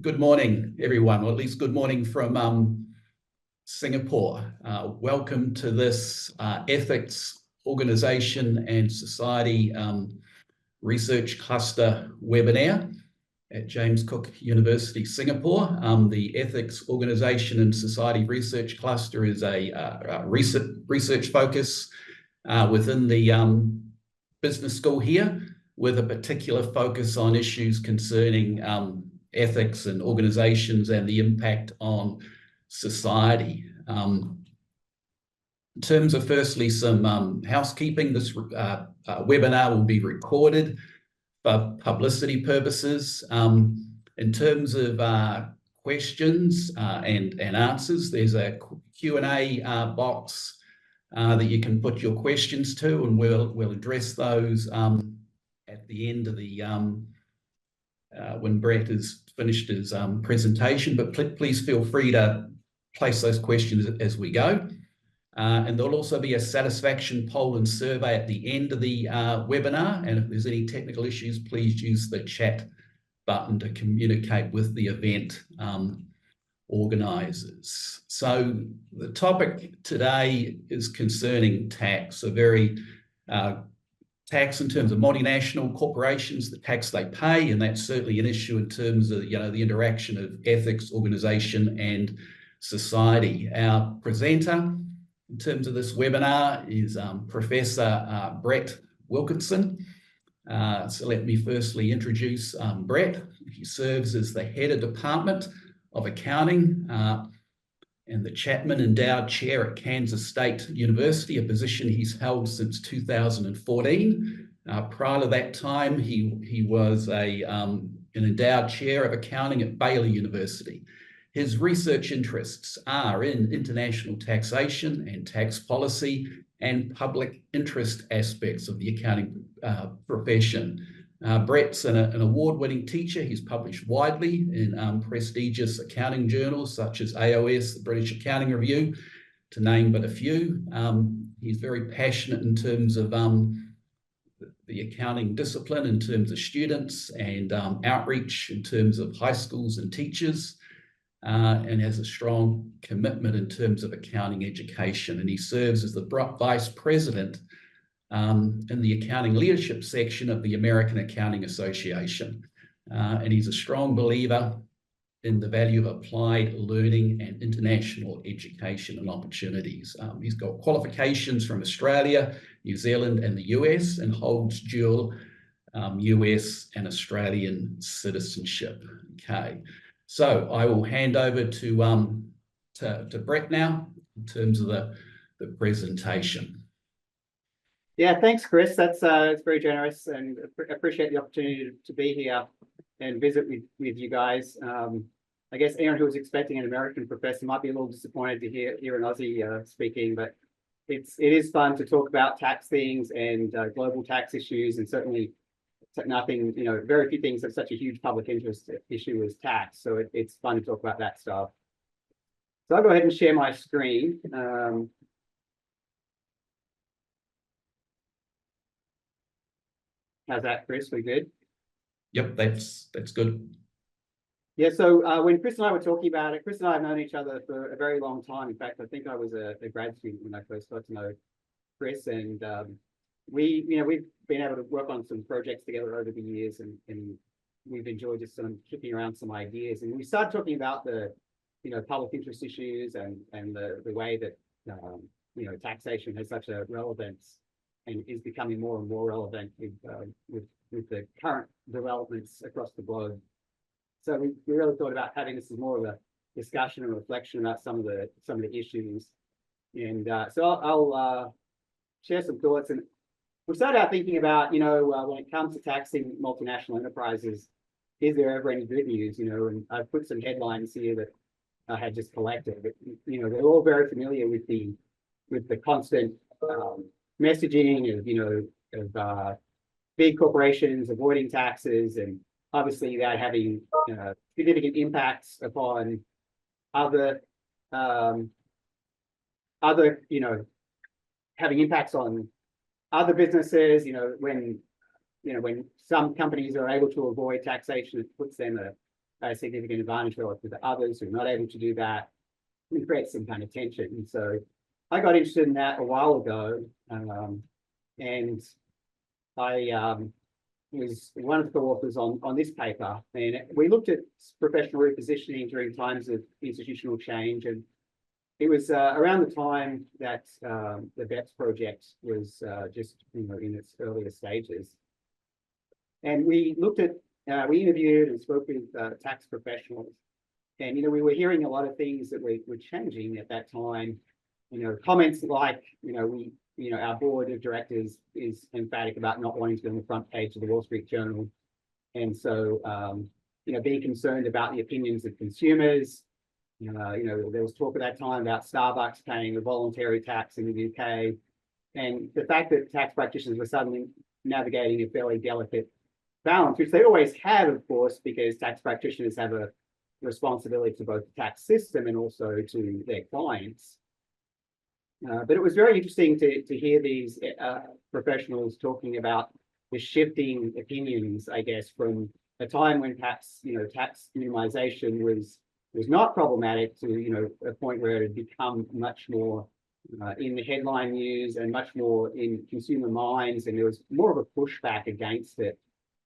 Good morning, everyone, or at least good morning from Singapore. Welcome to this Ethics, Organisation and Society Research Cluster webinar at James Cook University, Singapore. The Ethics, Organisation and Society Research Cluster is a research focus within the business school here, with a particular focus on issues concerning ethics and organizations and the impact on society. In terms of firstly some housekeeping, this webinar will be recorded for publicity purposes. In terms of questions and answers, there's a Q&A box that you can put your questions to, and we'll address those at the end of the when Brett has finished his presentation, but please feel free to place those questions as we go. And there'll also be a satisfaction poll and survey at the end of the webinar. And if there's any technical issues, please use the chat button to communicate with the event organisers. So the topic today is concerning tax, a very tax in terms of multinational corporations, the tax they pay, and that's certainly an issue in terms of the interaction of ethics, organisation and society. Our presenter in terms of this webinar is Professor Brett Wilkinson. So let me firstly introduce Brett. He serves as the Head of Department of Accounting and the Chapman Endowed Chair at Kansas State University, a position he's held since 2014. Prior to that time, he was an Endowed Chair of Accounting at Baylor University. His research interests are in international taxation and tax policy and public interest aspects of the accounting profession. Brett's an award-winning teacher. He's published widely in prestigious accounting journals such as AOS, the British Accounting Review, to name but a few. He's very passionate in terms of the accounting discipline, in terms of students and outreach in terms of high schools and teachers, and has a strong commitment in terms of accounting education. And he serves as the Vice President in the accounting leadership section of the American Accounting Association. And he's a strong believer in the value of applied learning and international education and opportunities. He's got qualifications from Australia, New Zealand and the US, and holds dual US and Australian citizenship. Okay, so I will hand over to Brett now in terms of the presentation. Yeah, thanks, Chris. That's it's very generous, and appreciate the opportunity to be here and visit with you guys. I guess anyone who was expecting an American professor might be a little disappointed to hear an Aussie speaking, but it is fun to talk about tax things and global tax issues, and certainly nothing, very few things have such a huge public interest issue as tax. So it's fun to talk about that stuff. So I'll go ahead and share my screen. How's that, Chris? We good? Yep, that's good. Yeah, so when Chris and I were talking about it, Chris and I have known each other for a very long time. In fact, I think I was a grad student when I first got to know Chris, and we've been able to work on some projects together over the years, and we've enjoyed just sort of kicking around some ideas. And we started talking about the public interest issues and the way that taxation has such a relevance and is becoming more and more relevant with the current developments across the globe. So we really thought about having this as more of a discussion and reflection about some of the issues. And so I'll share some thoughts. And we started out thinking about, when it comes to taxing multinational enterprises, is there ever any good news? And I've put some headlines here that I had just collected. But, they're all very familiar with the constant messaging of big corporations avoiding taxes, and obviously that having significant impacts upon other having impacts on other businesses. When some companies are able to avoid taxation, it puts them a significant advantage relative to others who are not able to do that, and create some kind of tension. And so I got interested in that a while ago, and I was one of the co-authors on this paper, and we looked at professional repositioning during times of institutional change, and it was around the time that the BEPS project was just in its earlier stages, and we looked at we interviewed and spoke with tax professionals, and we were hearing a lot of things that were changing at that time. Comments like our board of directors is emphatic about not wanting to be on the front page of the Wall Street Journal. And so, being concerned about the opinions of consumers. There was talk at that time about Starbucks paying a voluntary tax in the UK. And the fact that tax practitioners were suddenly navigating a fairly delicate balance, which they always have, of course, because tax practitioners have a responsibility to both the tax system and also to their clients. But it was very interesting to hear these professionals talking about the shifting opinions, I guess, from a time when perhaps tax minimization was not problematic to a point where it had become much more in the headline news and much more in consumer minds, and there was more of a pushback against it,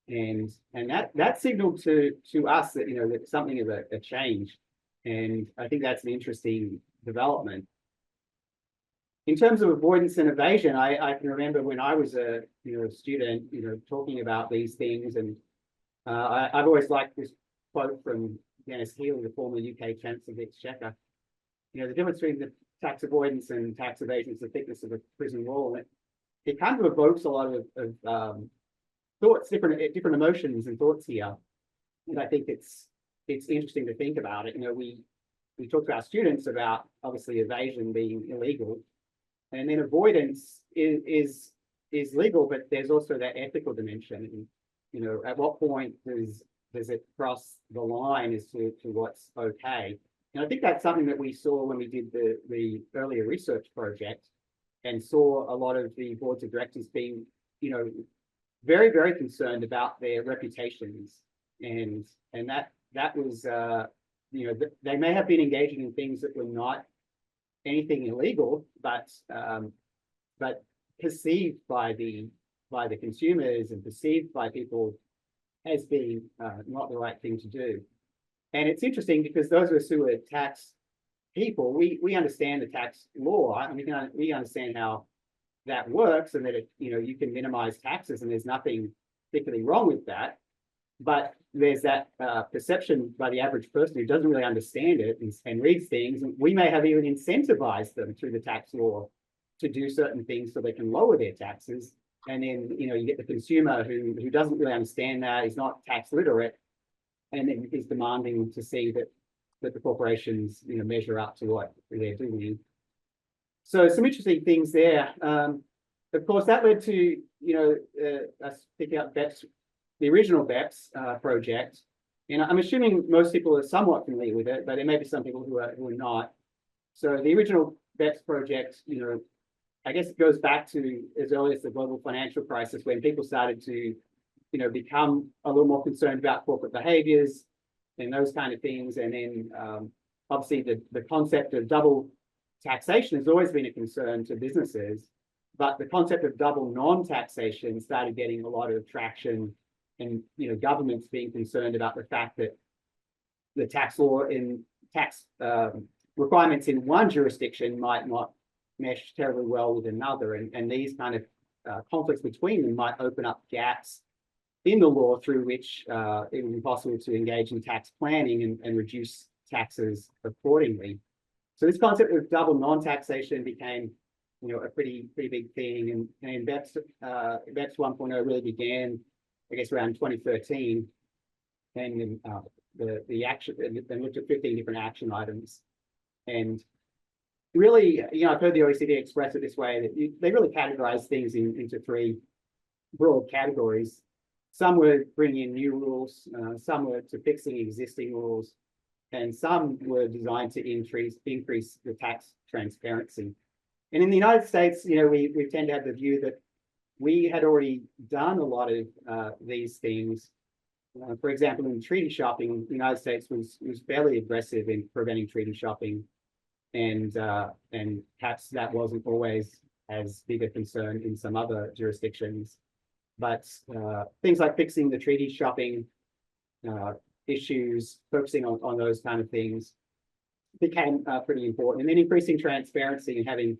and that signaled to us that that something of a change, and I think that's an interesting development. In terms of avoidance and evasion, I can remember when I was a student, talking about these things, and I've always liked this quote from Dennis Healy, the former UK Chancellor of the Exchequer. The difference between the tax avoidance and tax evasion is the thickness of a prison wall. And it kind of evokes a lot of thoughts, different emotions and thoughts here. And I think it's interesting to think about it. We talk to our students about obviously evasion being illegal. And then avoidance is legal, but there's also that ethical dimension. And, at what point does it cross the line as to what's okay? And I think that's something that we saw when we did the earlier research project, and saw a lot of the boards of directors being, very, very concerned about their reputations. And that was, they may have been engaging in things that were not anything illegal, but perceived by the consumers and perceived by people as being not the right thing to do. And it's interesting because those of us who are tax people, we understand the tax law, and we understand how that works, and that you can minimize taxes, and there's nothing particularly wrong with that. But there's that perception by the average person who doesn't really understand it and reads things. And we may have even incentivized them through the tax law to do certain things so they can lower their taxes. And then, you get the consumer who doesn't really understand that, is not tax literate, and then is demanding to see that the corporations, measure up to what they're doing. So some interesting things there. Of course, that led to, us picking up BEPS, the original BEPS project. And I'm assuming most people are somewhat familiar with it, but there may be some people who are not. So the original BEPS project, I guess it goes back to as early as the global financial crisis, when people started to, become a little more concerned about corporate behaviors and those kind of things. And then obviously the concept of double taxation has always been a concern to businesses, but the concept of double non-taxation started getting a lot of traction, and governments being concerned about the fact that the tax law in tax requirements in one jurisdiction might not mesh terribly well with another, and these kind of conflicts between them might open up gaps in the law through which it would be possible to engage in tax planning and reduce taxes accordingly. So this concept of double non-taxation became, a pretty big thing, and BEPS 1.0 really began, I guess, around 2013, and the action, and looked at 15 different action items, and really, I've heard the OECD express it this way, that they really categorize things into three broad categories. Some were bringing in new rules, some were to fixing existing rules, and some were designed to increase the tax transparency. And in the United States, we tend to have the view that we had already done a lot of these things, For example, in treaty shopping, the United States was fairly aggressive in preventing treaty shopping, and perhaps that wasn't always as big a concern in some other jurisdictions. But things like fixing the treaty shopping issues, focusing on those kind of things, became pretty important. And then increasing transparency and having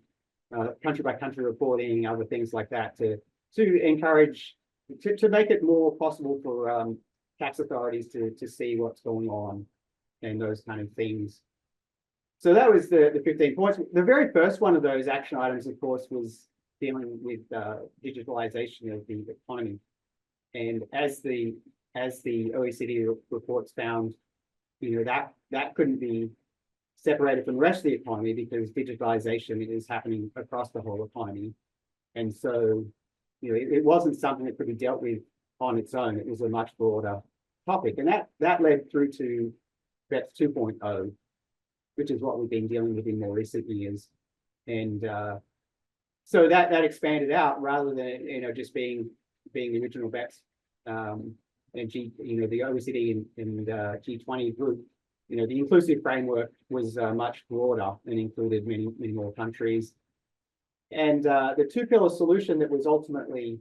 country by country reporting, other things like that, to encourage, to make it more possible for tax authorities to see what's going on and those kind of things. So that was the 15 points. The very first one of those action items, of course, was dealing with digitalization of the economy. And as the OECD reports found, that couldn't be separated from the rest of the economy, because digitalization is happening across the whole economy. And so, it wasn't something that could be dealt with on its own. It was a much broader topic. And that led through to BEPS 2.0, which is what we've been dealing with in more recent years. And so that expanded out, rather than just being the original BEPS and the OECD and G20 group. The inclusive framework was much broader and included many more countries. And the two-pillar solution that was ultimately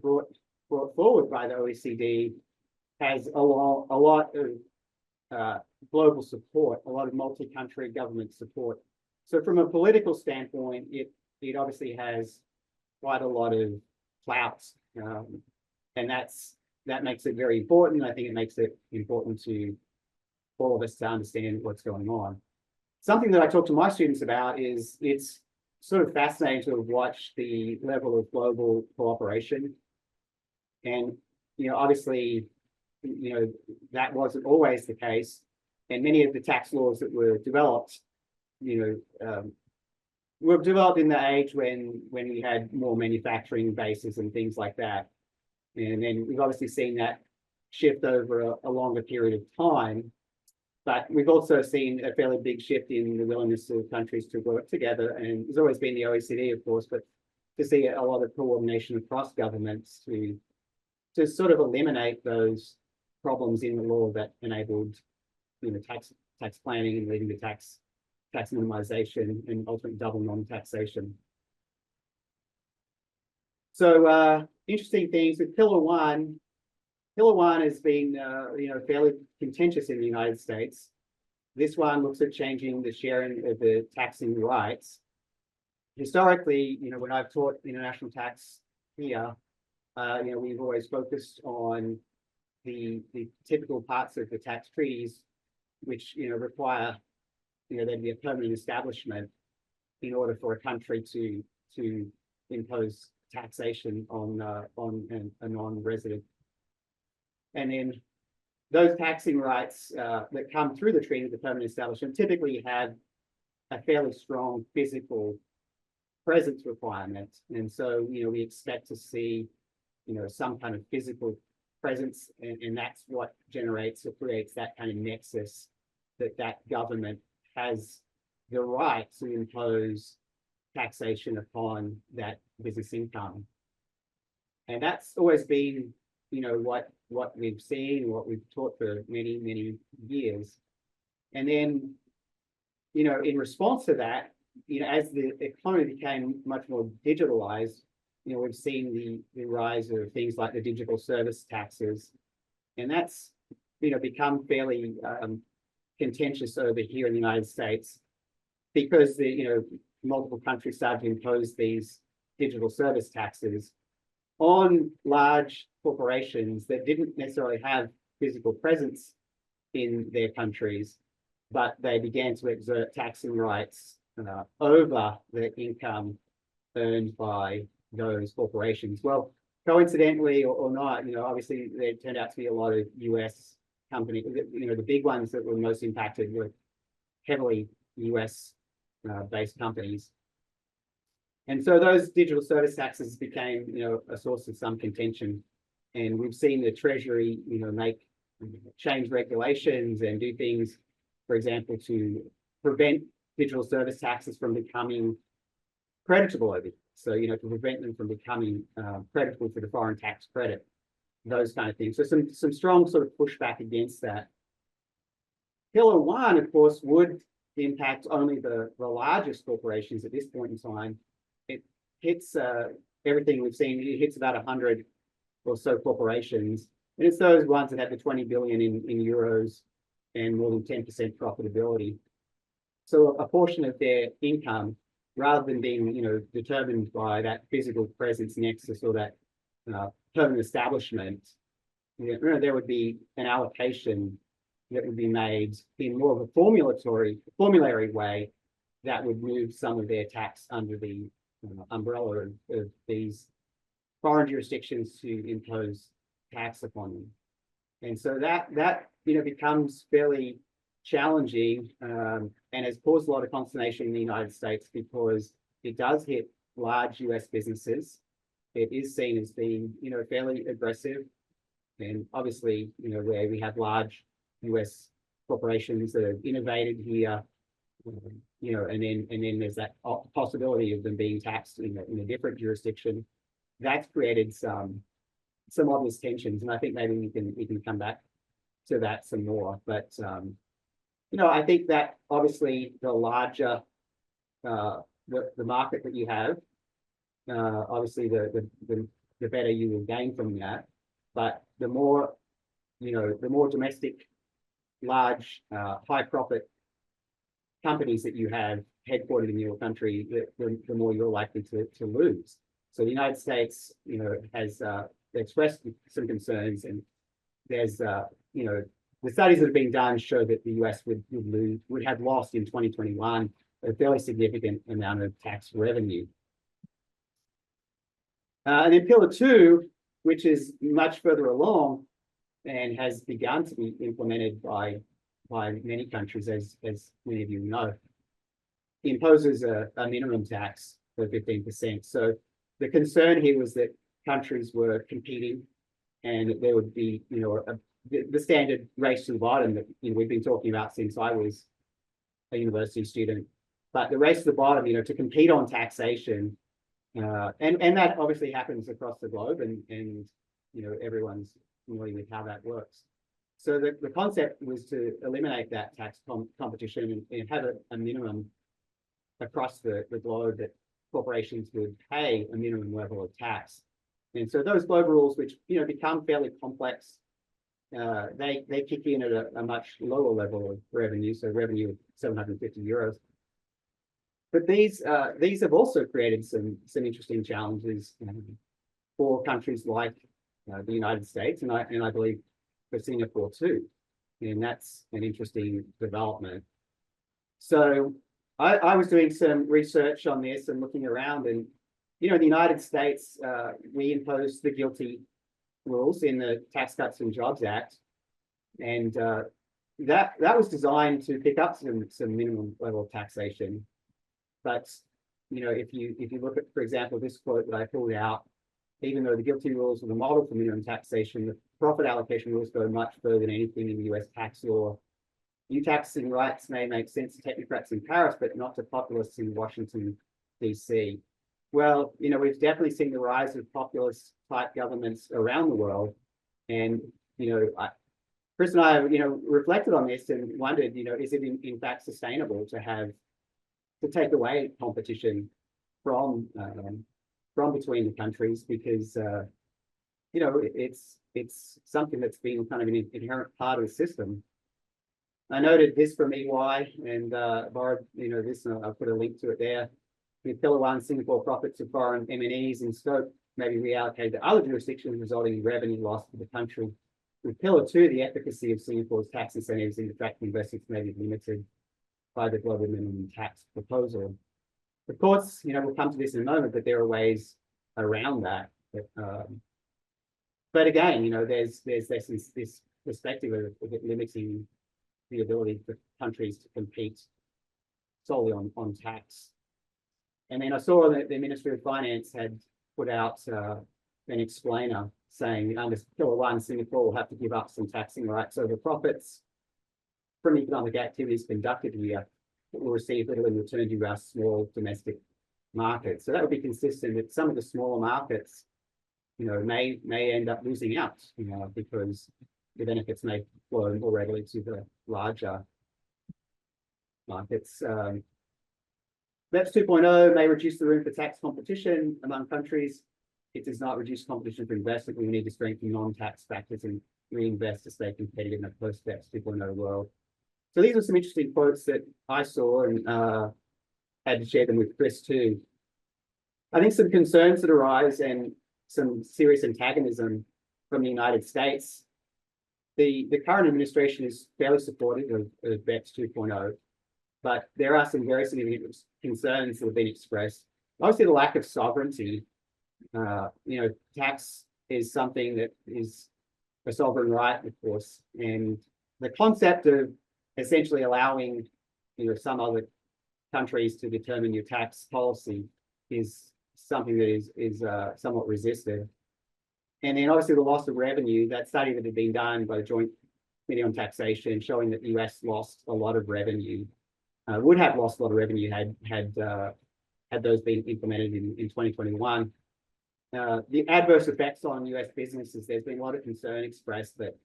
brought forward by the OECD has a lot of global support, a lot of multi-country government support. So from a political standpoint, it obviously has quite a lot of clout, and that makes it very important. I think it makes it important to all of us to understand what's going on. Something that I talk to my students about is it's sort of fascinating to watch the level of global cooperation. And, obviously, that wasn't always the case. And many of the tax laws that were developed, were developed in the age when we had more manufacturing bases and things like that. And then we've obviously seen that shift over a longer period of time. But we've also seen a fairly big shift in the willingness of countries to work together. And there's always been the OECD, of course, but to see a lot of coordination across governments to sort of eliminate those problems in the law that enabled, tax planning and leading to tax minimization and ultimately double non-taxation. So interesting things with Pillar 1. Pillar 1 has been, fairly contentious in the United States. This one looks at changing the sharing of the taxing rights. Historically, when I've taught international tax here, we've always focused on the typical parts of the tax treaties, which require there to be a permanent establishment in order for a country to impose taxation on a non-resident. And then those taxing rights that come through the treaty of the permanent establishment typically have a fairly strong physical presence requirement. And so, we expect to see, some kind of physical presence, and that's what generates or creates that kind of nexus that government has the right to impose taxation upon that business income. And that's always been, what we've seen, what we've taught for many years. And then, in response to that, as the economy became much more digitalized, we've seen the rise of things like the digital service taxes, and that's become fairly contentious over here in the United States, because the multiple countries started to impose these digital service taxes on large corporations that didn't necessarily have physical presence in their countries, but they began to exert taxing rights over the income earned by those corporations. Well, coincidentally or not, obviously there turned out to be a lot of US companies. The big ones that were most impacted were heavily US based companies. And so those digital service taxes became, a source of some contention. And we've seen the Treasury, change regulations and do things, for example, to prevent digital service taxes from becoming creditable over here. So, to prevent them from becoming creditable for the foreign tax credit. those kind of things. So some strong sort of pushback against that. Pillar one, of course, would impact only the largest corporations at this point in time. It hits everything we've seen. It hits about 100 or so corporations, and it's those ones that have the 20 billion in euros and more than 10% profitability. So a portion of their income, rather than being determined by that physical presence nexus or that permanent establishment, there would be an allocation that would be made in more of a formulary way that would move some of their tax under the umbrella of these foreign jurisdictions to impose tax upon them. And so that becomes fairly challenging and has caused a lot of consternation in the United States because it does hit large US businesses. It is seen as being fairly aggressive, and obviously where we have large US corporations that have innovated here, and then there's that possibility of them being taxed in a different jurisdiction. That's created some obvious tensions, and I think maybe we can come back to that some more. But I think that obviously the larger the market that you have, obviously the better you will gain from that. But the more domestic, large, high profit companies that you have headquartered in your country, the more you're likely to lose. So the United States, has expressed some concerns, and there's, the studies that have been done show that the US would have lost in 2021 a fairly significant amount of tax revenue. And then Pillar 2, which is much further along and has begun to be implemented by many countries, as many of you know, imposes a minimum tax for 15%. So the concern here was that countries were competing, and there would be, the standard race to the bottom that we've been talking about since I was a university student. But the race to the bottom, to compete on taxation, and that obviously happens across the globe, and everyone's familiar with how that works. So the concept was to eliminate that tax competition and have a minimum across the globe that corporations would pay a minimum level of tax. And so those global rules, which become fairly complex, they kick in at a much lower level of revenue, so revenue of 750 euros. But these have also created some interesting challenges for countries like the United States, and I believe for Singapore too, and that's an interesting development. So I was doing some research on this and looking around, and in the United States, we imposed the GILTI rules in the Tax Cuts and Jobs Act, and that was designed to pick up some minimum level of taxation. But if you look at, for example, this quote that I pulled out, even though the GILTI rules are the model for minimum taxation, the profit allocation rules go much further than anything in the US tax law. New taxing rights may make sense to technocrats in Paris, but not to populists in Washington, DC. Well, we've definitely seen the rise of populist type governments around the world. And, Chris and I, reflected on this and wondered, is it in fact sustainable to take away competition from between the countries? Because, it's something that's been kind of an inherent part of the system. I noted this from EY and borrowed, this, and I'll put a link to it there. With Pillar 1, Singapore profits of foreign M&Es in scope may be reallocated to other jurisdictions, resulting in revenue loss to the country. With Pillar 2, the efficacy of Singapore's tax incentives in attracting investments may be limited by the global minimum tax proposal. Of course, we'll come to this in a moment, but there are ways around that. But again, there's this perspective of it limiting the ability for countries to compete solely on tax. And then I saw that the Ministry of Finance had put out an explainer saying under Pillar 1, Singapore will have to give up some taxing rights over profits from economic activities conducted here that will receive little in return to our small domestic markets. So that would be consistent with some of the smaller markets may end up losing out, because the benefits may flow more readily to the larger markets. BEPS 2.0 may reduce the room for tax competition among countries. It does not reduce competition for investment. We need to strengthen non-tax factors and reinvest to stay competitive in a post-BEPS 2.0 world. So these are some interesting quotes that I saw and had to share them with Chris too. I think some concerns that arise and some serious antagonism from the United States. The current administration is fairly supportive of BEPS 2.0, but there are some very significant concerns that have been expressed. Obviously, the lack of sovereignty. Tax is something that is a sovereign right, of course, and the concept of essentially allowing, some other countries to determine your tax policy is something that is somewhat resisted. And then obviously the loss of revenue, that study that had been done by the Joint Committee on Taxation showing that the US lost a lot of revenue, would have lost a lot of revenue had those been implemented in 2021. The adverse effects on US businesses, there's been a lot of concern expressed that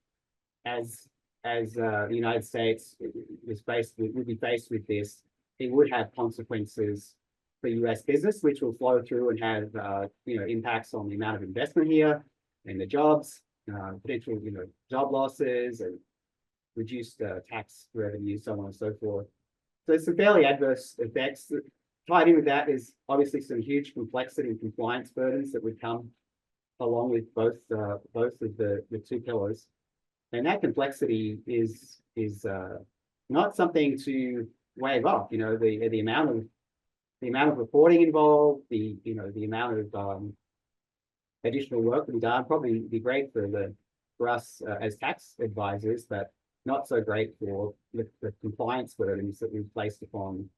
as the United States would be faced with this, it would have consequences for US business, which will flow through and have impacts on the amount of investment here and the jobs, potential job losses and reduced tax revenue, so on and so forth. So there's some fairly adverse effects. Tied in with that is obviously some huge complexity and compliance burdens that would come along with both of the two pillars. And that complexity is not something to wave off. The amount of reporting involved, the amount of additional work to be done probably be great for us as tax advisors, but not so great for the compliance burdens that we've placed upon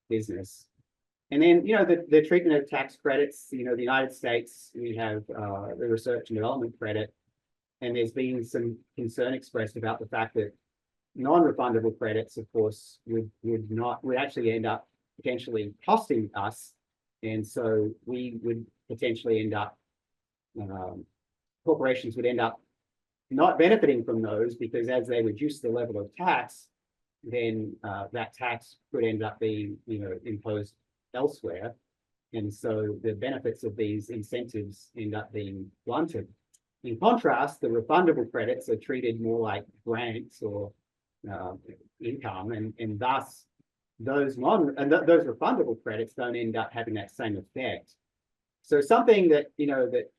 business. And then, the treatment of tax credits, the United States, we have the research and development credit, and there's been some concern expressed about the fact that non-refundable credits, of course, would actually end up potentially costing us. And so we would potentially end up, corporations would end up not benefiting from those, because as they reduce the level of tax, then that tax could end up being, imposed elsewhere. And so the benefits of these incentives end up being blunted. In contrast, the refundable credits are treated more like grants or income, and thus those refundable credits don't end up having that same effect. So something that that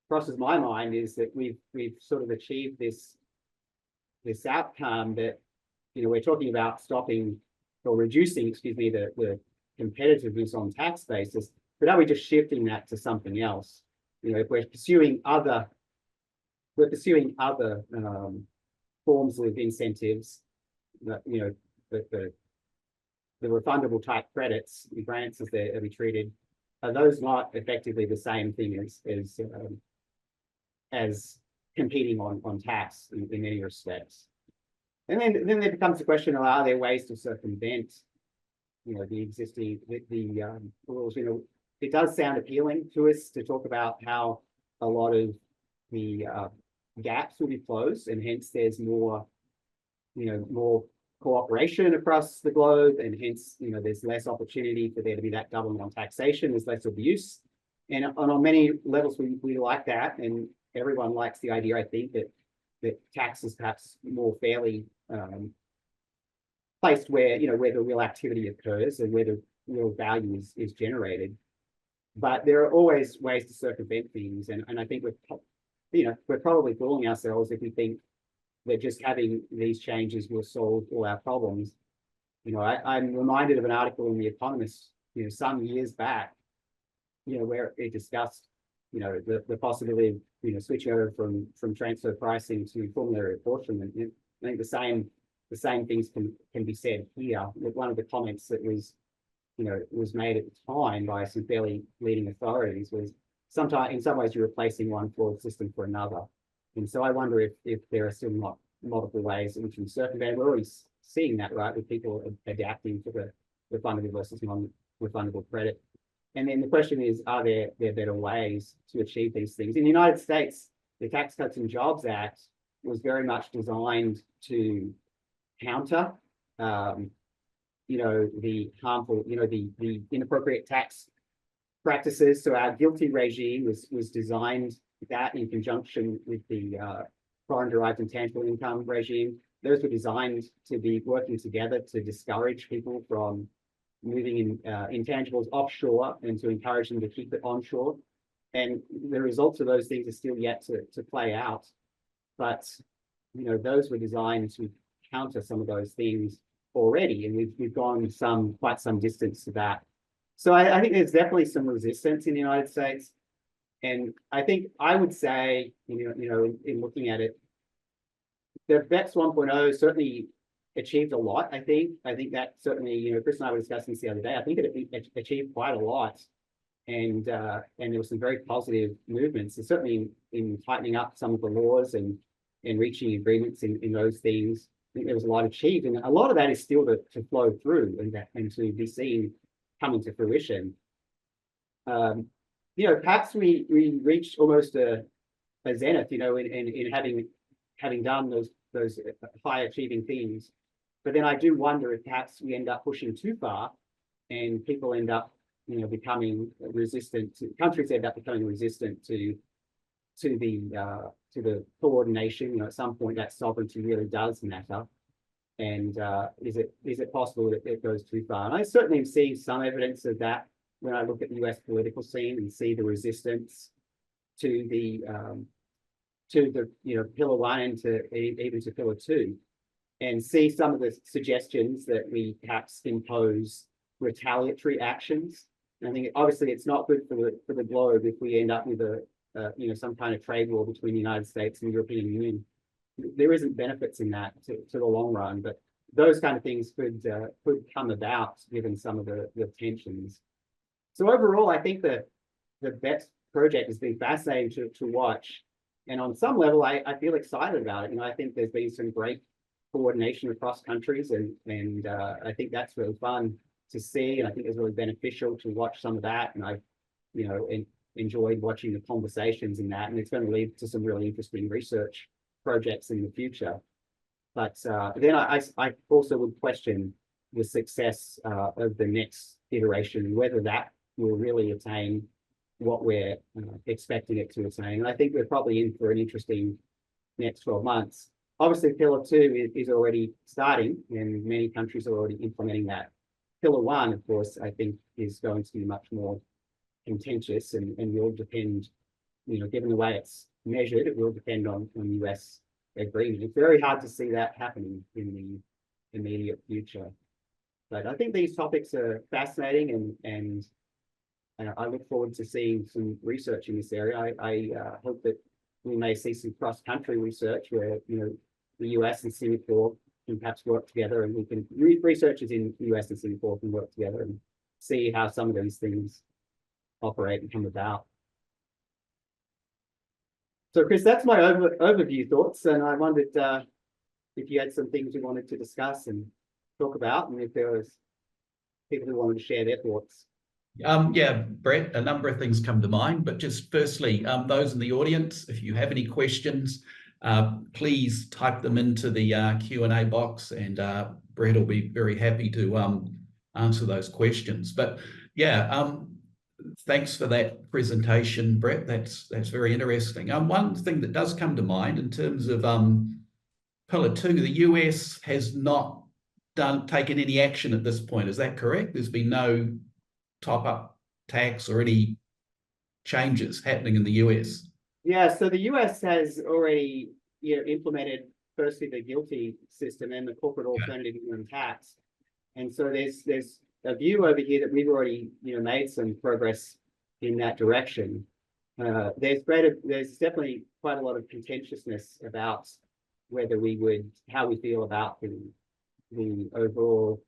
crosses my mind is that we've sort of achieved this outcome that we're talking about stopping or reducing, the competitiveness on tax basis, but are we just shifting that to something else? If we're pursuing other forms of incentives, the refundable type credits, the grants as they're treated, are those not effectively the same thing as competing on tax in many respects? And then there becomes the question of, are there ways to circumvent the existing rules? It does sound appealing to us to talk about how a lot of the gaps will be closed, and hence there's more cooperation across the globe, and hence there's less opportunity for there to be that doubling on taxation. There's less abuse, and on many levels we like that, and everyone likes the idea, I think, that tax is perhaps more fairly placed where where the real activity occurs and where the real value is generated. But there are always ways to circumvent things, and I think we're probably fooling ourselves if we think that just having these changes will solve all our problems. I'm reminded of an article in The Economist, some years back, where it discussed, the possibility of switching over from transfer pricing to formulary apportionment. I think the same things can be said here. One of the comments that was made at the time by some fairly leading authorities was, sometimes in some ways you're replacing one flawed system for another. And so I wonder if there are still not multiple ways in which we circumvent. We're already seeing that, right, with people adapting to the refundable versus non-refundable credit And then the question is, are there better ways to achieve these things? In the United States, the Tax Cuts and Jobs Act was very much designed to counter, the harmful, the inappropriate tax practices. So our GILTI regime was designed that in conjunction with the foreign derived intangible income regime. Those were designed to be working together to discourage people from moving in intangibles offshore and to encourage them to keep it onshore. And the results of those things are still yet to play out. But those were designed to counter some of those things already, and we've gone quite some distance to that. So I think there's definitely some resistance in the United States, and I think I would say, in looking at it, the BEPS 1.0 certainly achieved a lot. I think that certainly, Chris and I were discussing this the other day. I think it achieved quite a lot, and there were some very positive movements, and certainly in tightening up some of the laws and reaching agreements in those things. I think there was a lot achieved, and a lot of that is still to flow through and to be seen coming to fruition. Perhaps we reached almost a zenith, in having done those high achieving things. But then I do wonder if perhaps we end up pushing too far, and people end up, becoming resistant to countries end up becoming resistant to the coordination. At some point that sovereignty really does matter. And is it possible that it goes too far? And I certainly see some evidence of that when I look at the US political scene and see the resistance to the Pillar 1 and even to Pillar 2, and see some of the suggestions that we perhaps impose retaliatory actions. And I think obviously it's not good for the globe if we end up with some kind of trade war between the United States and the European Union. There isn't benefits in that to the long run, but those kind of things could come about given some of the tensions. So overall, I think the BEPS project has been fascinating to watch, and on some level, I feel excited about it. I think there's been some great coordination across countries, and I think that's really fun to see, and I think it's really beneficial to watch some of that. And I've enjoyed watching the conversations in that, and it's going to lead to some really interesting research projects in the future. But then I also would question the success of the next iteration, whether that will really attain what we're expecting it to attain. And I think we're probably in for an interesting next 12 months. Obviously, Pillar 2 is already starting, and many countries are already implementing that. Pillar 1, of course, I think is going to be much more contentious and will depend, given the way it's measured, it will depend on US agreement. It's very hard to see that happening in the immediate future. But I think these topics are fascinating, and I look forward to seeing some research in this area. I hope that we may see some cross-country research where, the US and Singapore can perhaps work together, and we can researchers in the US and Singapore can work together and see how some of these things operate and come about. So, Chris, that's my overview thoughts, and I wondered if you had some things you wanted to discuss and talk about, and if there was people who wanted to share their thoughts. Yeah, Brett, a number of things come to mind, but just firstly, those in the audience, if you have any questions, please type them into the Q&A box, and Brett will be very happy to answer those questions. But yeah, thanks for that presentation, Brett. That's very interesting. One thing that does come to mind in terms of Pillar 2, the US has not taken any action at this point. Is that correct? There's been no top-up tax or any changes happening in the US? Yeah, so the US has already implemented firstly the GILTI system and the corporate alternative minimum tax. And so there's a view over here that we've already made some progress in that direction. There's definitely quite a lot of contentiousness about whether how we feel about the overall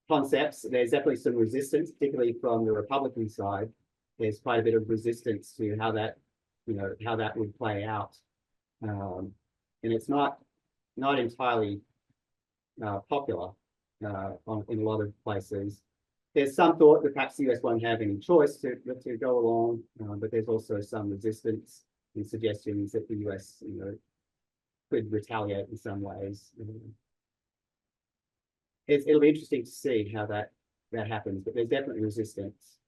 concepts. There's definitely some resistance, particularly from the Republican side. There's quite a bit of resistance to how that would play out, and it's not entirely popular in a lot of places. there's some thought that perhaps the US won't have any choice to go along, but there's also some resistance and suggestions that the US, could retaliate in some ways. It'll be interesting to see how that happens, but there's definitely resistance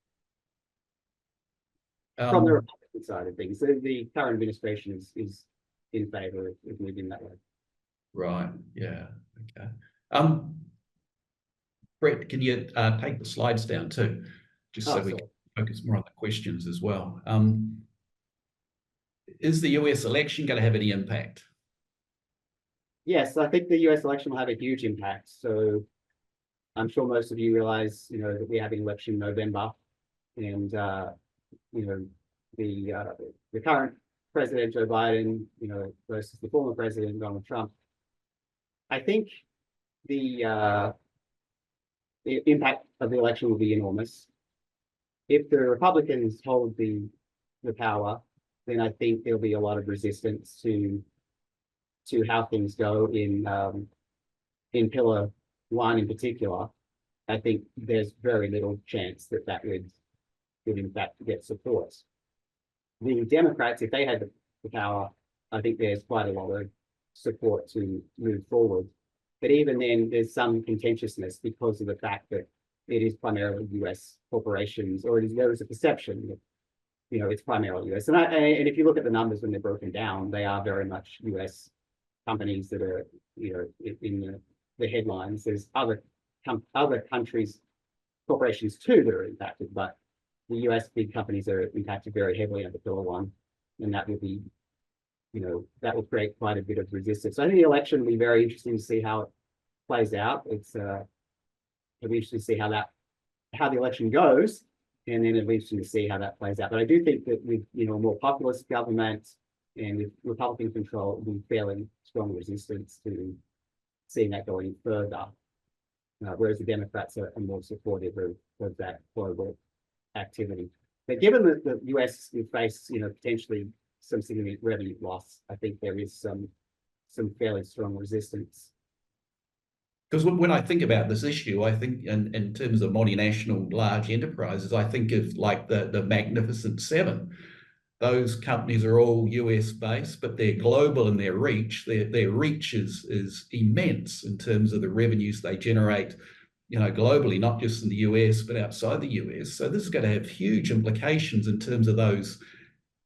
from the Republican side of things. The current administration is in favor of moving that way. Right. Yeah. Okay. Brett, can you take the slides down too, just so we can focus more on the questions as well. Is the US election going to have any impact? Yes, I think the US election will have a huge impact. So I'm sure most of you realize, that we have an election in November, and the current President Joe Biden, versus the former President Donald Trump. I think the impact of the election will be enormous. If the Republicans hold the power, then I think there'll be a lot of resistance to how things go in Pillar 1 in particular. I think there's very little chance that would in fact get support. The Democrats, if they had the power, I think there's quite a lot of support to move forward. But even then, there's some contentiousness because of the fact that it is primarily US corporations, or there is a perception that, it's primarily US. And if you look at the numbers when they're broken down, they are very much US companies that are, in the headlines. There's other countries, corporations too, that are impacted, but the US big companies are impacted very heavily under Pillar 1, and that will be, that will create quite a bit of resistance. So I think the election will be very interesting to see how it plays out. It'll be interesting to see how the election goes, and then it'll be interesting to see how that plays out. But I do think that with a more populist government and with Republican control, it will be fairly strong resistance to seeing that going further. Whereas the Democrats are more supportive of that global activity. But given that the US will face, potentially some significant revenue loss, I think there is some fairly strong resistance. Because when I think about this issue, I think in terms of multinational large enterprises, I think of like the Magnificent Seven. Those companies are all US based, but they're global in their reach. Their reach is immense in terms of the revenues they generate, globally, not just in the US, but outside the US. So this is going to have huge implications in terms of those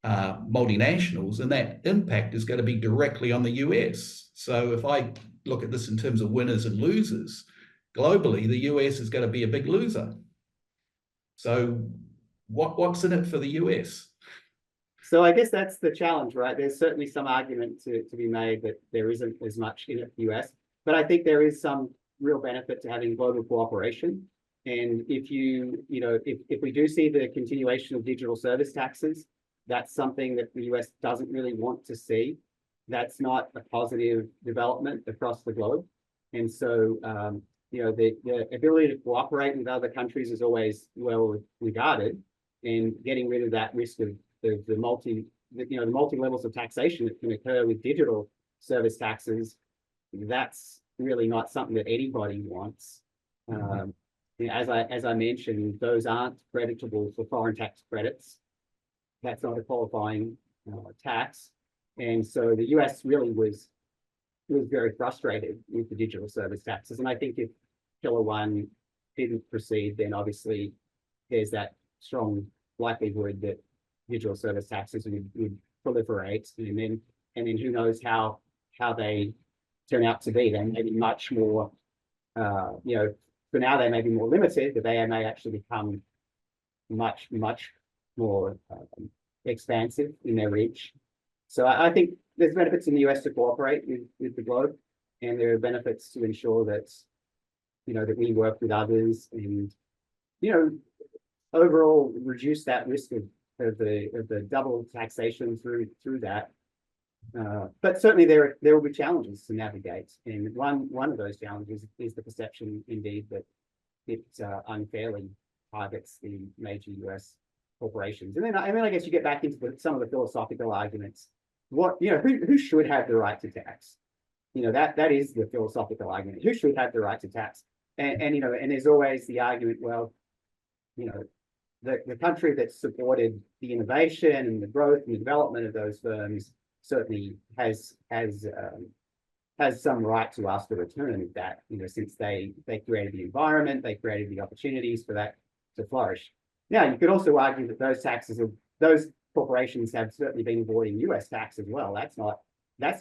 multinationals, and that impact is going to be directly on the US. So if I look at this in terms of winners and losers, globally, the US is going to be a big loser. So what's in it for the US? So I guess that's the challenge, right? There's certainly some argument to be made that there isn't as much in it for the US, but I think there is some real benefit to having global cooperation. And if if we do see the continuation of digital service taxes, that's something that the US doesn't really want to see. That's not a positive development across the globe. And so, the ability to cooperate with other countries is always well regarded, and getting rid of that risk of the multi levels of taxation that can occur with digital service taxes, that's really not something that anybody wants. As I mentioned, those aren't creditable for foreign tax credits. That's not a qualifying tax, and so the US really was very frustrated with the digital service taxes. And I think if Pillar 1 didn't proceed, then obviously there's that strong likelihood that digital service taxes would proliferate, and then who knows how they turn out to be. They may be much more, for now they may be more limited, but they may actually become much more expansive in their reach. So I think there's benefits in the US to cooperate with the globe, and there are benefits to ensure that that we work with others, and overall reduce that risk of the double taxation through that. But certainly there will be challenges to navigate, and one of those challenges is the perception, indeed, that it unfairly targets the major US corporations. And then I guess you get back into some of the philosophical arguments. Who should have the right to tax? That is the philosophical argument. Who should have the right to tax? And there's always the argument, well, you know, the country that supported the innovation and the growth and the development of those firms certainly has some right to ask the return of that, since they created the environment, they created the opportunities for that to flourish. Now, you could also argue that those corporations have certainly been avoiding US tax as well. That's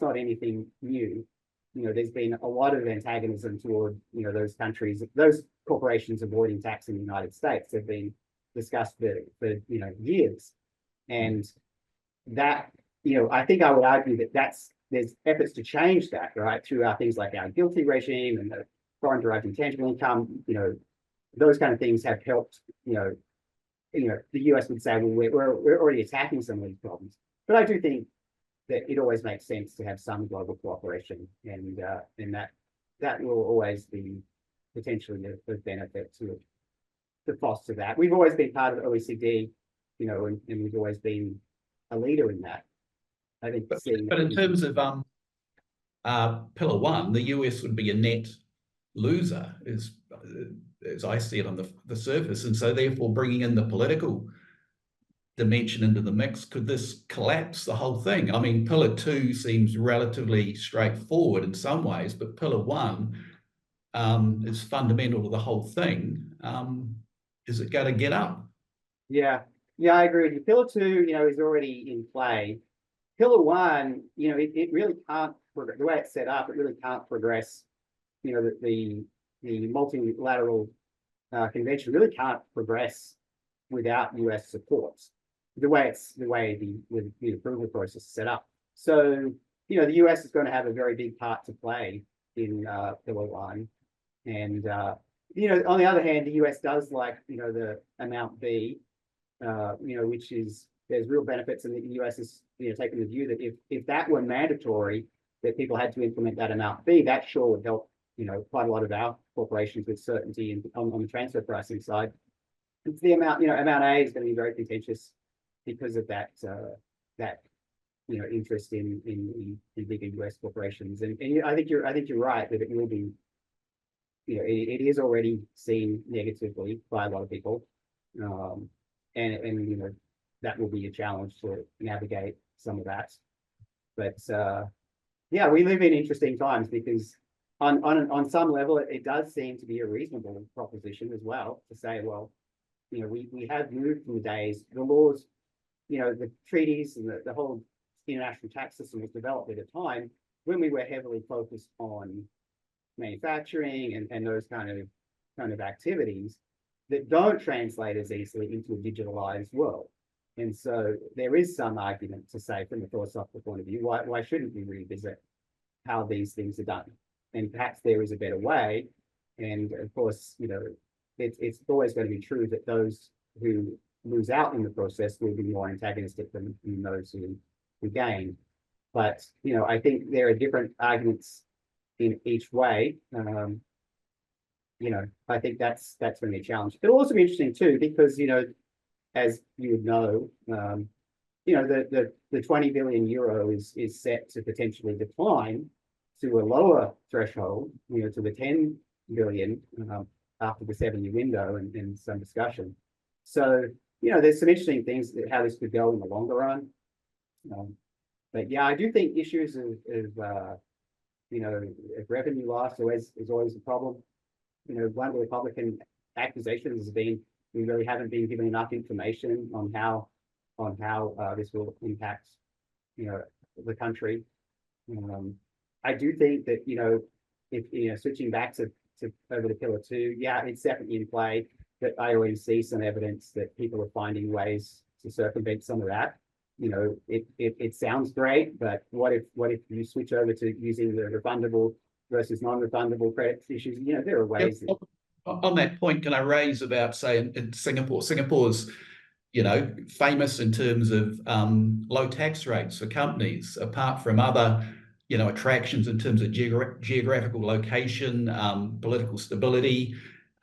not anything new. There's been a lot of antagonism toward, those corporations avoiding tax in the United States have been discussed for years. And that, I think I would argue that there's efforts to change that, right, through things like our guilty regime and the foreign derived intangible income. Those kind of things have helped. The US would say, well, we're already attacking some of these problems. But I do think that it always makes sense to have some global cooperation, and that will always be potentially a benefit to foster that. We've always been part of the OECD, and we've always been a leader in that. I think. But in terms of Pillar One, the US would be a net loser, as I see it on the surface, and so therefore bringing in the political dimension into the mix, could this collapse the whole thing? I mean, Pillar Two seems relatively straightforward in some ways, but Pillar One is fundamental to the whole thing. Is it going to get up? Yeah, I agree with you. Pillar Two, is already in play. Pillar One, it really can't, the way it's set up, it really can't progress. The multilateral convention really can't progress without US support. The way the approval process is set up. So, the US is going to have a very big part to play in Pillar One. And, on the other hand, the US does like, the Amount B, which is, there's real benefits, and the US is, taking the view that if that were mandatory, that people had to implement that Amount B, that sure would help, quite a lot of our corporations with certainty and on the transfer pricing side. It's the Amount A is going to be very contentious because of that interest in bigger US corporations. And I think you're right that it will be, it is already seen negatively by a lot of people. And that will be a challenge to navigate some of that. But yeah, we live in interesting times, because on some level it does seem to be a reasonable proposition as well, to say, well, we have moved from the days, the laws, the treaties and the whole international tax system was developed at a time when we were heavily focused on manufacturing and those kind of activities that don't translate as easily into a digitalized world. And so there is some argument to say, from a philosophical point of view, why shouldn't we revisit how these things are done? And perhaps there is a better way. And of course, it's always going to be true that those who lose out in the process will be more antagonistic than those who gain. But I think there are different arguments in each way. I think that's going to be a challenge. It'll also be interesting too, because as you would know, the 20 billion euro is set to potentially decline to a lower threshold, to the 10 billion after the 7-year window and some discussion. So, there's some interesting things that how this could go in the longer run. But yeah, I do think issues of revenue loss is always a problem. One of the Republican accusations has been we really haven't been given enough information on how this will impact the country. I do think that if switching back to over to Pillar Two, yeah, it's definitely in play. But I already see some evidence that people are finding ways to circumvent some of that. It sounds great, but what if you switch over to using the refundable versus non-refundable credit issues? There are ways. Yep. On that point, can I raise about, say, in Singapore? Singapore's, famous in terms of low tax rates for companies, apart from other, attractions in terms of geographical location, political stability,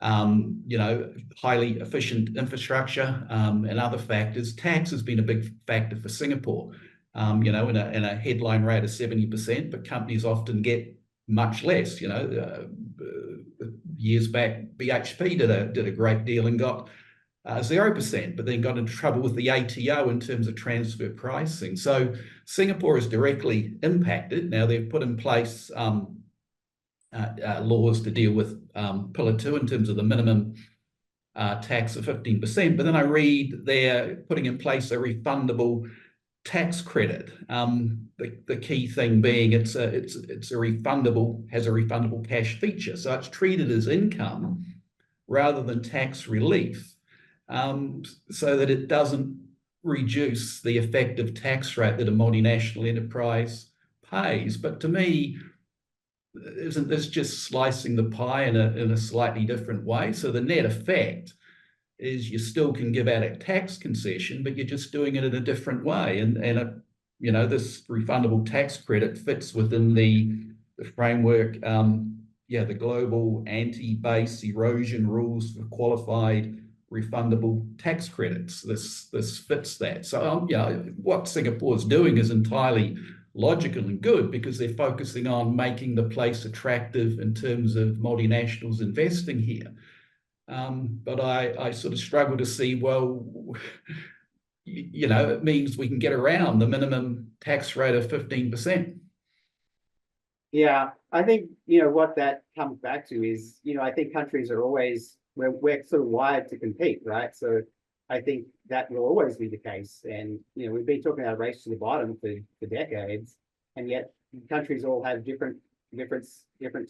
highly efficient infrastructure, and other factors. Tax has been a big factor for Singapore, in a headline rate of 70%, but companies often get much less. Years back, BHP did a great deal and got 0%, but then got into trouble with the ATO in terms of transfer pricing. So Singapore is directly impacted. Now they've put in place laws to deal with Pillar 2 in terms of the minimum tax of 15%. But then I read they're putting in place a refundable tax credit. The key thing being it's a refundable, has a refundable cash feature. So it's treated as income rather than tax relief, so that it doesn't reduce the effective tax rate that a multinational enterprise pays. But to me, isn't this just slicing the pie in a slightly different way? So the net effect is you still can give out a tax concession, but you're just doing it in a different way. And this refundable tax credit fits within the framework, the global anti-base erosion rules for qualified refundable tax credits. This fits that. So what Singapore is doing is entirely logical and good, because they're focusing on making the place attractive in terms of multinationals investing here. But I sort of struggle to see, well, it means we can get around the minimum tax rate of 15%. Yeah, I think, what that comes back to is, I think countries are always, we're sort of wired to compete, right? So I think that will always be the case. And, we've been talking about race to the bottom for decades, and yet countries all have different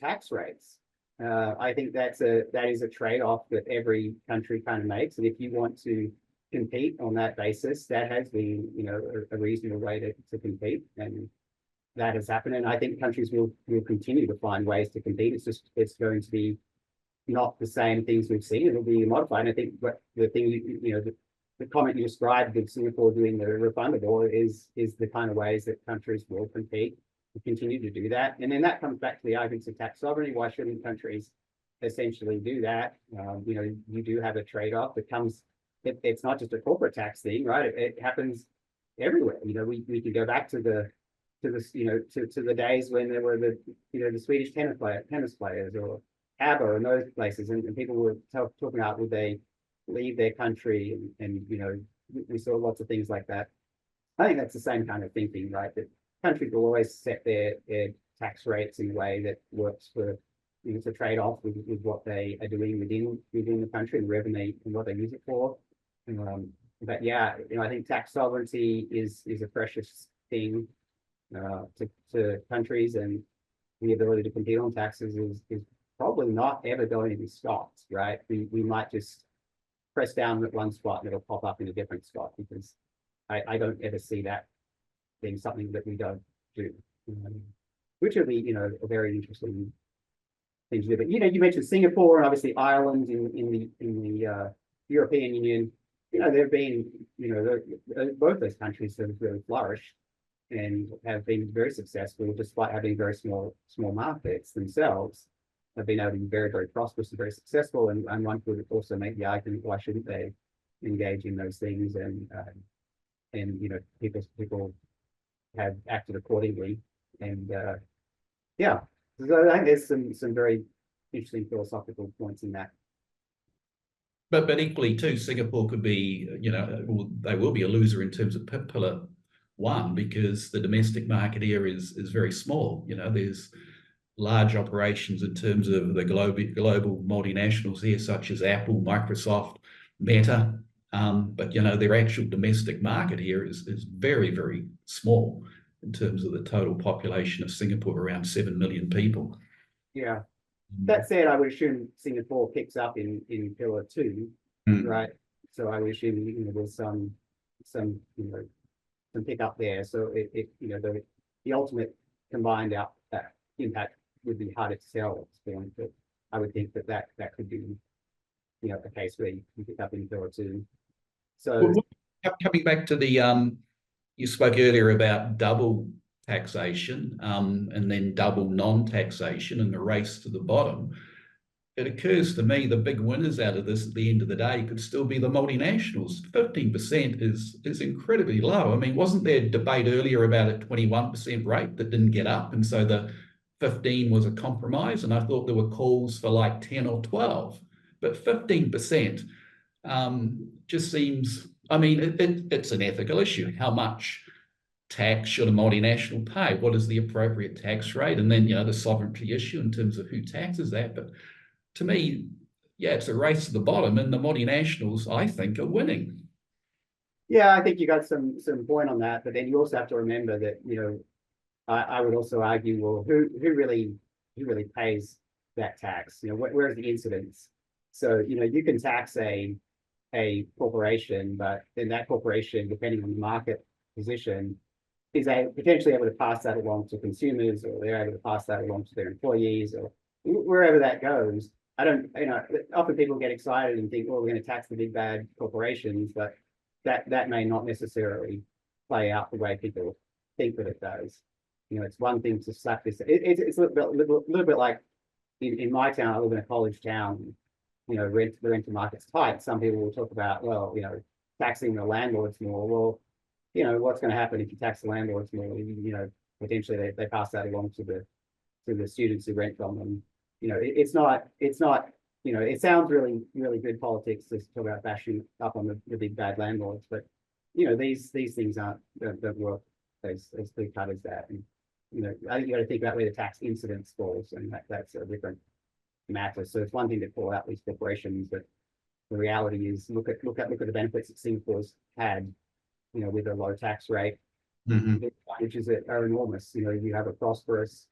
tax rates. I think that is a trade-off that every country kind of makes. And if you want to compete on that basis, that has been, a reasonable way to compete. And that has happened. And I think countries will continue to find ways to compete. It's going to be not the same things we've seen. It'll be modified. And I think the thing, the comment you described of Singapore doing the refundable is the kind of ways that countries will compete and continue to do that. And then that comes back to the arguments of tax sovereignty. Why shouldn't countries essentially do that? You do have a trade-off that comes, it's not just a corporate tax thing, right? It happens everywhere. We can go back to the days when there were the Swedish tennis players or ABBA and those places, and people were talking about would they leave their country, and we saw lots of things like that. I think that's the same kind of thinking, right? That countries will always set their tax rates in a way that works for, it's a trade-off with what they are doing within the country and revenue and what they use it for. But yeah, I think tax sovereignty is a precious thing to countries, and the ability to compete on taxes is probably not ever going to be stopped, right? We might just press down at one spot and it'll pop up in a different spot, because I don't ever see that being something that we don't do, which would be, a very interesting thing to do. But, you mentioned Singapore and obviously Ireland in the European Union. There have been, both those countries have really flourished and have been very successful, despite having very small markets themselves. Have been able to be very, very prosperous and very successful. And one could also make the argument, why shouldn't they engage in those things? And people have acted accordingly. And yeah, so I think there's some very interesting philosophical points in that. But equally too, Singapore could be, they will be a loser in terms of Pillar 1, because the domestic market here is very small. There's large operations in terms of the global multinationals here, such as Apple, Microsoft, Meta. But their actual domestic market here is very, very small in terms of the total population of Singapore, around 7 million people. Yeah. That said, I would assume Singapore picks up in Pillar 2, right? So I would assume there's some pick up there. So the ultimate combined impact would be harder to sell at this point, but I would think that could be a case where you pick up in Pillar 2. So coming back to the you spoke earlier about double taxation and then double non-taxation and the race to the bottom. It occurs to me the big winners out of this at the end of the day could still be the multinationals. 15% is incredibly low. I mean, wasn't there debate earlier about a 21% rate that didn't get up, and so the 15 was a compromise? And I thought there were calls for like 10 or 12, but 15%. just seems, I mean, it's an ethical issue. How much tax should a multinational pay? What is the appropriate tax rate? And then, the sovereignty issue in terms of who taxes that. But to me, yeah, it's a race to the bottom, and the multinationals, I think, are winning. Yeah, I think you got some point on that, but then you also have to remember that, I would also argue, well, who really pays that tax? Where is the incidence? So, you can tax a corporation, but then that corporation, depending on the market position, is potentially able to pass that along to consumers, or they're able to pass that along to their employees, or wherever that goes. I don't, often people get excited and think, well, we're going to tax the big bad corporations, but that may not necessarily play out the way people think that it does. It's one thing to slap this. It's a little bit like in my town. I live in a college town. The rental market's tight. Some people will talk about, well, taxing the landlords more. Well, what's going to happen if you tax the landlords more? Potentially they pass that along to the students who rent from them. It's not. It sounds really good politics to talk about bashing up on the big bad landlords, but these things don't work as clear cut as that. And I think you got to think about where the tax incidence falls, and that's a different matter. So it's one thing to call out these corporations, but the reality is look at the benefits that Singapore's had, with a low tax rate, which are enormous. You have a prosperous,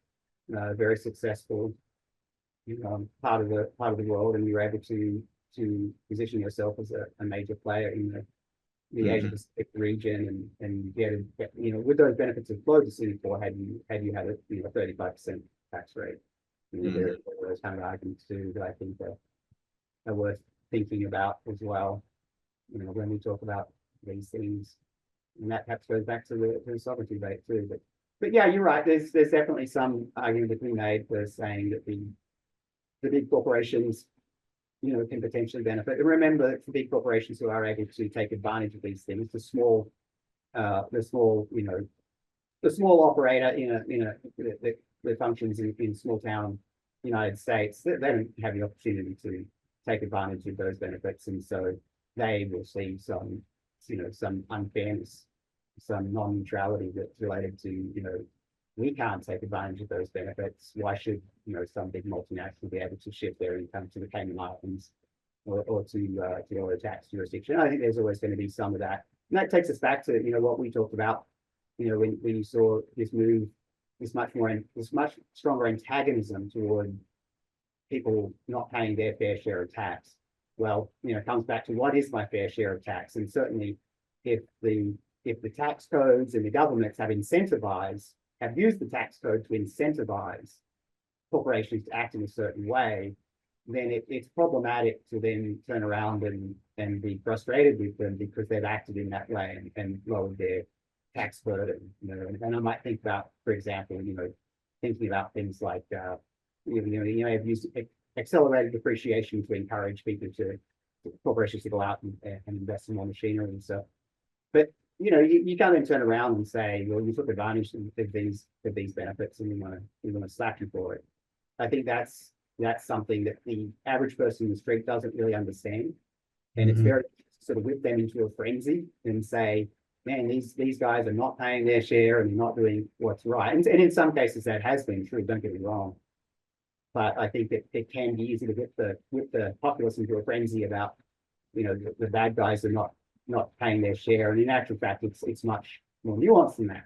very successful, part of the world, and you're able to position yourself as a major player in the Asia Pacific region, and get with those benefits of flow to Singapore had you had a 35% tax rate. There are those kind of arguments too that I think are worth thinking about as well. When we talk about these things, and that perhaps goes back to the sovereignty debate too. But yeah, you're right. There's definitely some argument to be made for saying that the big corporations, can potentially benefit. And remember, the big corporations who are able to take advantage of these things, the small operator that functions in small town United States, they don't have the opportunity to take advantage of those benefits, and so they will see some unfairness, some non-neutrality that's related to we can't take advantage of those benefits. Why should some big multinational be able to shift their income to the Cayman Islands or to a tax jurisdiction? I think there's always going to be some of that, and that takes us back to what we talked about. When you saw this move, this much stronger antagonism toward people not paying their fair share of tax. Well, it comes back to what is my fair share of tax, and certainly if the tax codes and the governments have used the tax code to incentivize corporations to act in a certain way, then it's problematic to then turn around and be frustrated with them because they've acted in that way and lowered their tax burden. And I might think about, for example, thinking about things like you may have used accelerated depreciation to encourage corporations to go out and invest in more machinery and stuff. But you can't then turn around and say, well, you took advantage of these benefits and we want to slap you for it. I think that's something that the average person in the street doesn't really understand, and it's very sort of whip them into a frenzy and say, man, these guys are not paying their share and they're not doing what's right. And in some cases that has been true. Don't get me wrong, but I think that it can be easy to whip the populace into a frenzy about the bad guys are not paying their share, and in actual fact, it's much more nuanced than that.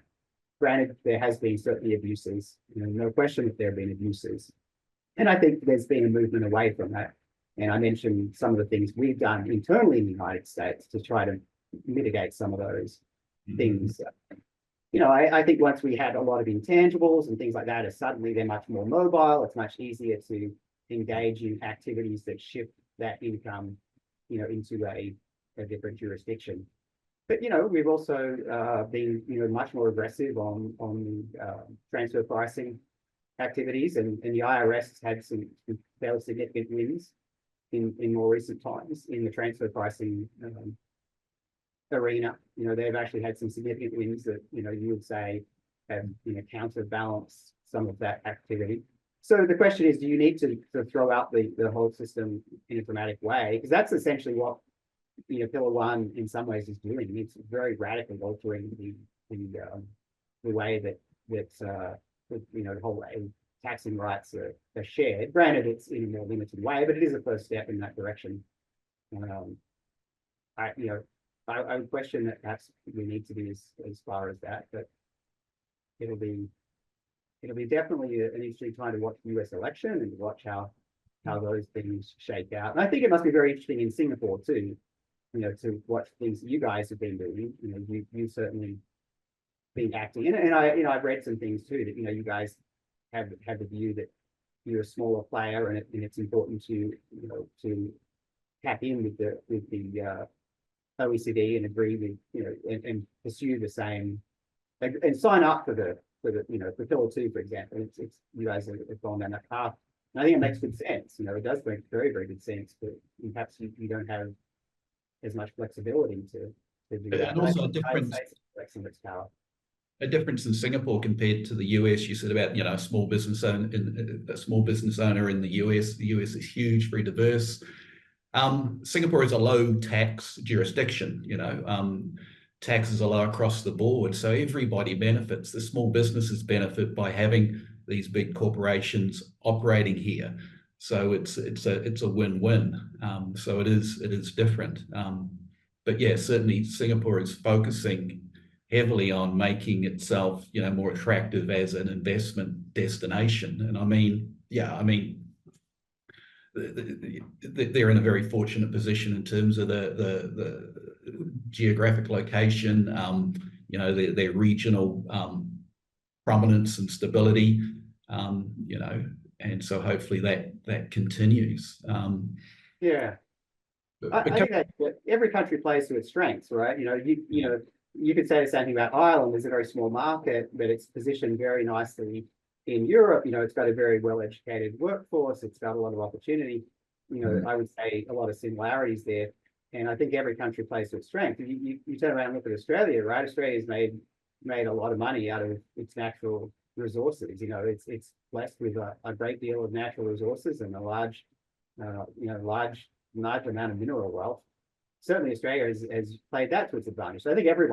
Granted, there has been certainly abuses, no question that there have been abuses, and I think there's been a movement away from that. And I mentioned some of the things we've done internally in the United States to try to mitigate some of those things. I think once we had a lot of intangibles and things like that, suddenly they're much more mobile. It's much easier to engage in activities that shift that income, into a different jurisdiction. But we've also been much more aggressive on transfer pricing activities, and the IRS has had some fairly significant wins in more recent times in the transfer pricing arena. They've actually had some significant wins that you would say have counterbalanced some of that activity. So the question is, do you need to throw out the whole system in a dramatic way? Because that's essentially what Pillar One in some ways is doing. It's very radically altering the way that the whole way taxing rights are shared. Granted, it's in a more limited way, but it is a first step in that direction. I would question that perhaps we need to be as far as that, but it'll be definitely an interesting time to watch the US election and to watch how those things shake out. And I think it must be very interesting in Singapore too, to watch things that you guys have been doing. You certainly been acting, and I've read some things too that you guys have the view that you're a smaller player, and it's important to tap in with the OECD and agree with and pursue the same and sign up for for Pillar Two, for example. It's you guys have gone down that path, and I think it makes good sense. It does make very, very good sense, but perhaps you don't have as much flexibility to do that. And also a difference in Singapore compared to the US. You said about a small business owner in the US. The US is huge, very diverse. Singapore is a low tax jurisdiction. Taxes are low across the board, so everybody benefits. The small businesses benefit by having these big corporations operating here. So it's a win-win. So it is different. But yeah, certainly Singapore is focusing heavily on making itself, more attractive as an investment destination. And they're in a very fortunate position in terms of the geographic location, their regional prominence and stability, and so hopefully that continues. Yeah. I think that every country plays to its strengths, right? You could say the same thing about Ireland. It's a very small market, but it's positioned very nicely in Europe. It's got a very well-educated workforce. It's got a lot of opportunity. I would say a lot of similarities there. And I think every country plays to its strength. You turn around and look at Australia, right? Australia's made a lot of money out of its natural resources. It's blessed with a great deal of natural resources and a large amount of mineral wealth. Certainly Australia has played that to its advantage. So I think every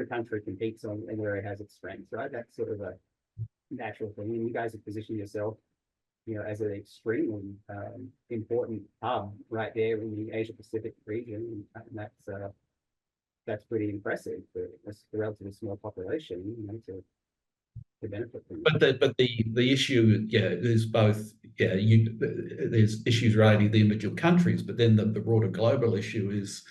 country competes on and where it has its strengths, right? That's sort of a natural thing. And you guys have positioned yourself, as an extremely important hub right there in the Asia Pacific region, and that's pretty impressive for a relatively small population, to benefit from. But the issue, is both. There's issues relating to the individual countries, but then the broader global issue is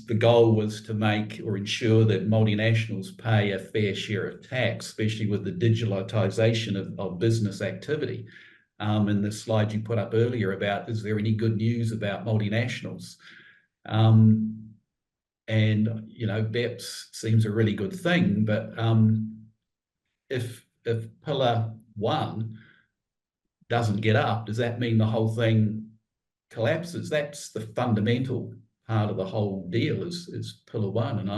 the goal was to make or ensure that multinationals pay a fair share of tax, especially with the digitalization of business activity. And the slide you put up earlier about, is there any good news about multinationals? And BEPS seems a really good thing, but if Pillar One doesn't get up, does that mean the whole thing collapses? That's the fundamental part of the whole deal is Pillar One. And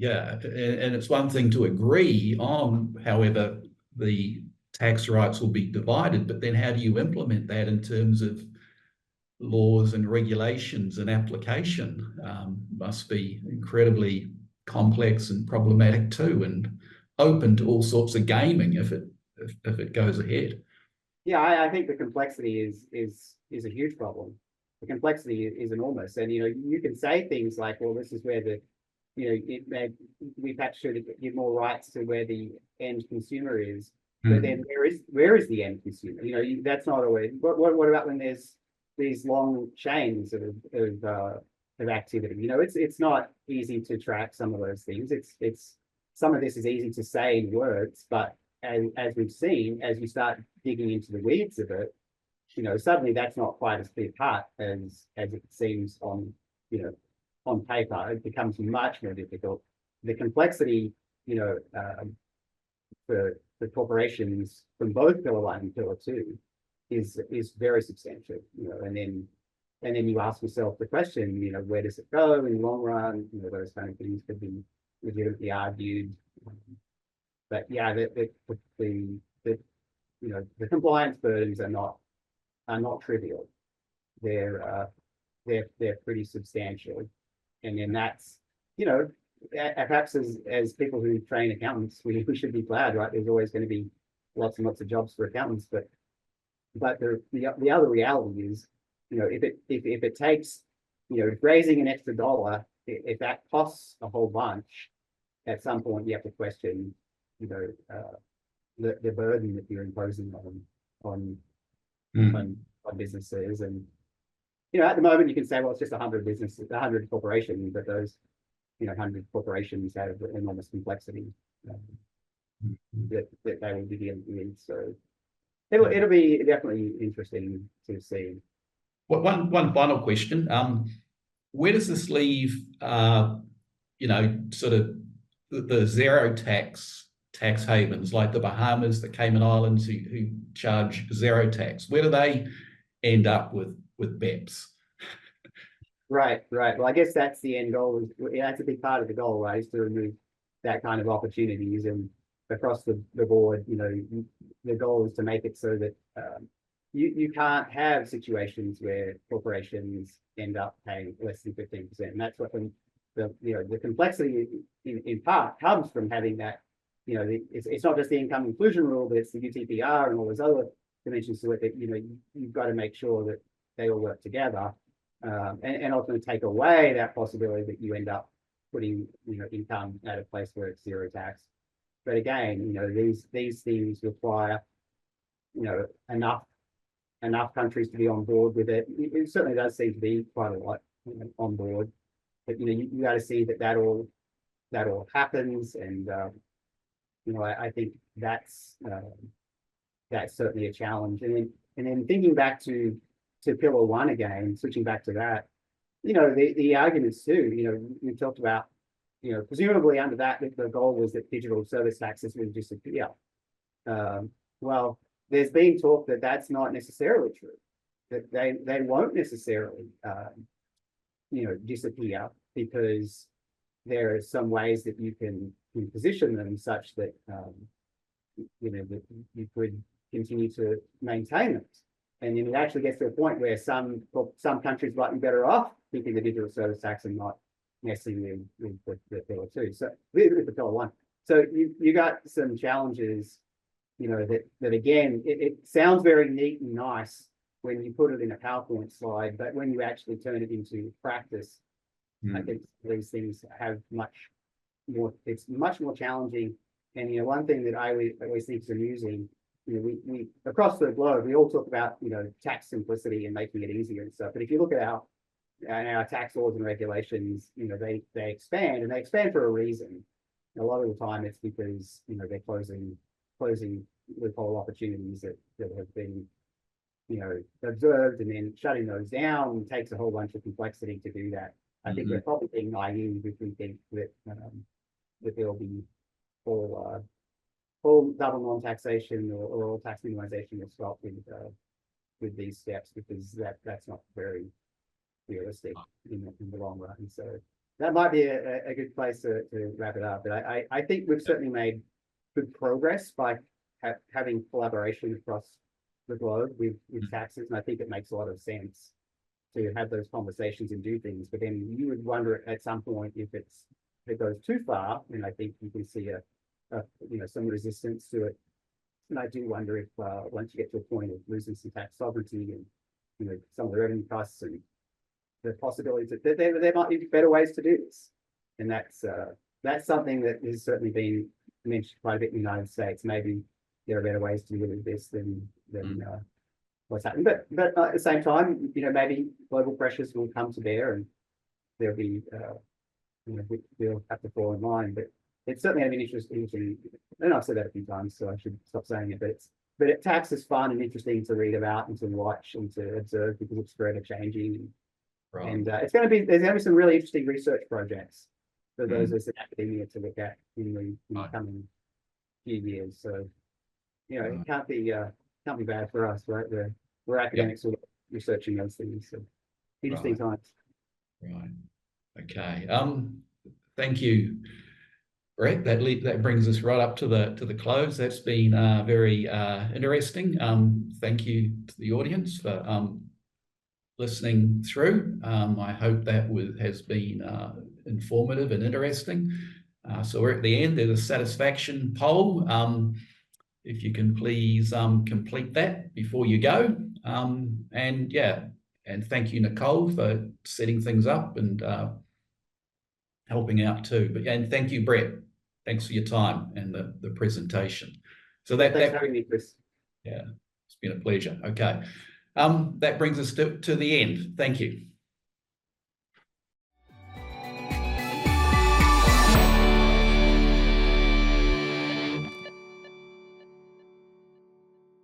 and it's one thing to agree on, however, the tax rights will be divided, but then how do you implement that in terms of laws and regulations and application? Must be incredibly complex and problematic too, and open to all sorts of gaming if it goes ahead. Yeah, I think the complexity is a huge problem. The complexity is enormous, and you can say things like, well, this is where we perhaps should give more rights to where the end consumer is, but then where is the end consumer? That's not always. What about when there's these long chains of activity? It's not easy to track some of those things. It's some of this is easy to say in words, but as we've seen, as you start digging into the weeds of it, suddenly that's not quite as clear cut as it seems on paper. It becomes much more difficult. The complexity, for corporations from both Pillar One and Pillar Two is very substantial. And then you ask yourself the question, where does it go in the long run? Those kind of things could be legitimately argued. But yeah, the compliance burdens are not trivial. They're they're pretty substantial. And then that's, you know, perhaps as people who train accountants, we should be glad, right? There's always going to be lots and lots of jobs for accountants, but the other reality is, you know, if it takes, you know, raising an extra dollar, if that costs a whole bunch, at some point you have to question, you know, the burden that you're imposing on businesses. And you know, at the moment you can say, well, it's just 100 businesses, 100 corporations, but those, you know, 100 corporations have enormous complexity that they will be dealing with. So it'll be definitely interesting to see. Well, one final question. Where does this leave, you know, sort of the zero tax havens like the Bahamas, the Cayman Islands, who charge zero tax? Where do they end up with BEPS? Right. Well, I guess that's the end goal. That's a big part of the goal, right? Is to remove that kind of opportunities, and across the board, you know, the goal is to make it so that you can't have situations where corporations end up paying less than 15%. And that's what the complexity in part comes from having that, you know, it's not just the income inclusion rule, but it's the UTPR and all those other dimensions to it that, you know, you've got to make sure that they all work together, and ultimately take away that possibility that you end up putting, you know, income at a place where it's zero tax. But again, you know, these things require, you know, enough countries to be on board with it. It certainly does seem to be quite a lot, you know, on board, but you know, you got to see that all happens. And you know, I think that's certainly a challenge. And then thinking back to Pillar 1 again, switching back to that, you know, the arguments too, you know, we talked about, you know, presumably under that, the goal was that digital service taxes would disappear. Well, there's been talk that that's not necessarily true, that they won't necessarily, you know, disappear, because there are some ways that you can position them such that, you know, that you could continue to maintain them. And then it actually gets to a point where some countries might be better off keeping the digital service tax and not necessarily with the Pillar 2. So with the Pillar 1. So you got some challenges, you know, that again, it sounds very neat and nice when you put it in a PowerPoint slide, but when you actually turn it into practice, I think these things have it's much more challenging. And, you know, one thing that I always think is amusing, you know, we across the globe, we all talk about, you know, tax simplicity and making it easier and stuff. But if you look at our tax laws and regulations, you know, they expand, and they expand for a reason. A lot of the time it's because, you know, they're closing loophole opportunities that have been, you know, observed, and then shutting those down takes a whole bunch of complexity to do that. I think we're probably being naive if we think that there'll be full double non-taxation or all tax minimization will stop with these steps, because that's not very realistic in the long run. So that might be a good place to wrap it up. But I think we've certainly made good progress by having collaboration across the globe with taxes, and I think it makes a lot of sense to have those conversations and do things. But then you would wonder at some point if it goes too far, and I think you can see you know, some resistance to it. And I do wonder if once you get to a point of losing some tax sovereignty and, you know, some of the revenue costs and the possibilities that there might be better ways to do this. And that's something that has certainly been mentioned quite a bit in the United States. Maybe there are better ways to deal with this than what's happening. But at the same time, you know, maybe global pressures will come to bear, and there'll be, you know, we'll have to fall in line. But it's certainly going to be interesting, and I've said that a few times, so I should stop saying it. But tax is fun and interesting to read about and to watch and to observe, because it's forever changing. Right. And there's going to be some really interesting research projects for those of us in academia to look at in the coming few years. So, you know, it can't be bad for us, right? We're academics who are researching those things. So interesting times. Right. Okay. Thank you, Brett. That brings us right up to the close. That's been very interesting. Thank you to the audience for listening through. I hope that has been informative and interesting. So we're at the end. There's a satisfaction poll. If you can please complete that before you go. And yeah, and thank you, Nicole, for setting things up and helping out too. And thank you, Brett. Thanks for your time and the presentation. So thanks for having me, Chris. Yeah, it's been a pleasure. Okay. That brings us to the end. Thank you.